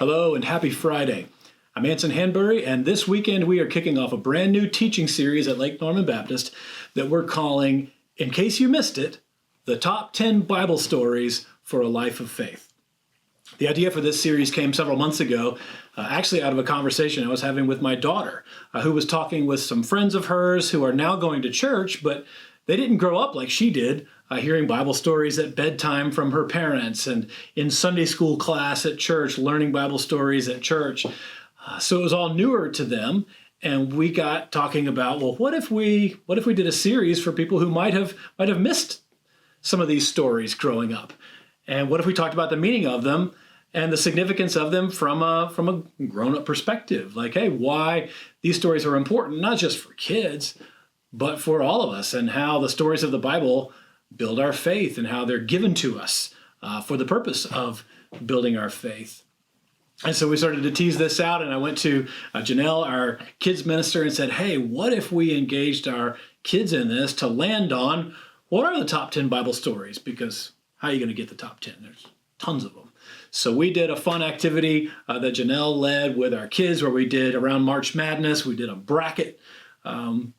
Hello and happy Friday. I'm Anson, and this weekend we are kicking off a brand new teaching series at Lake Norman Baptist that we're calling, in case you missed it, the Top 10 Bible Stories for a Life of Faith. The idea for this series came several months ago, actually out of a conversation I was having with my daughter, who was talking with some friends of hers who are now going to church, but they didn't grow up like she did, hearing Bible stories at bedtime from her parents and in Sunday school class at church, learning Bible stories at church. So it was all newer to them. And we got talking about, well, what if we did a series for people who might have missed some of these stories growing up? And what if we talked about the meaning of them and the significance of them from a grown-up perspective? Like, hey, why these stories are important, not just for kids, but for all of us, and how the stories of the Bible build our faith and how they're given to us for the purpose of building our faith. And so we started to tease this out, and I went to Janelle, our kids minister, and said, hey, what if we engaged our kids in this to land on what are the top 10 Bible stories? Because how are you going to get the top 10? There's tons of them. So we did a fun activity that Janelle led with our kids where we did around March Madness. We did a bracket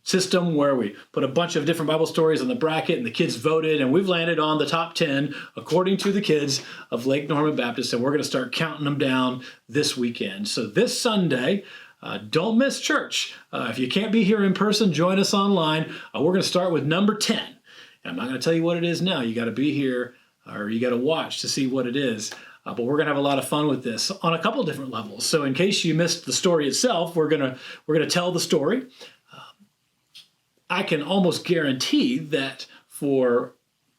system where we put a bunch of different Bible stories on the bracket and the kids voted, and we've landed on the top 10 according to the kids of Lake Norman Baptist, and we're going to start counting them down this weekend. So this Sunday, don't miss church. If you can't be here in person, join us online. We're going to start with number 10. And I'm not going to tell you what it is now. You got to be here or you got to watch to see what it is. But we're going to have a lot of fun with this on a couple different levels. So in case you missed the story itself, we're going to tell the story. I can almost guarantee that for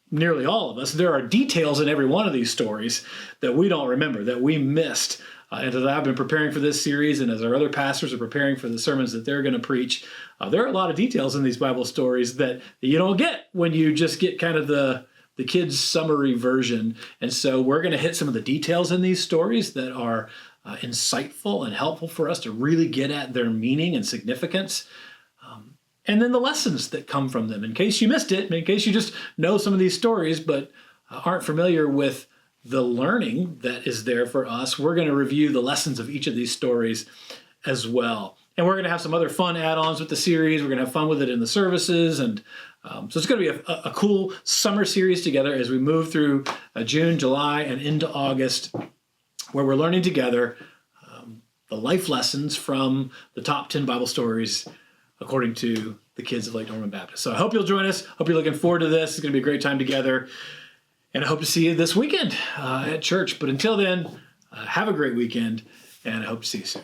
nearly all of us, there are details in every one of these stories that we don't remember, that we missed. And as I've been preparing for this series, and as our other pastors are preparing for the sermons that they're going to preach, there are a lot of details in these Bible stories that you don't get when you just get kind of the kids' summary version. And so we're going to hit some of the details in these stories that are insightful and helpful for us to really get at their meaning and significance. And then the lessons that come from them, in case you missed it, in case you just know some of these stories but aren't familiar with the learning that is there for us, we're going to review the lessons of each of these stories as well. And we're going to have some other fun add-ons with the series. We're going to have fun with it in the services. And so it's going to be a cool summer series together as we move through June, July, and into August, where we're learning together the life lessons from the top 10 Bible stories according to the kids of Lake Norman Baptist. So I hope you'll join us. Hope you're looking forward to this. It's going to be a great time together. And I hope to see you this weekend at church. But until then, have a great weekend, and I hope to see you soon.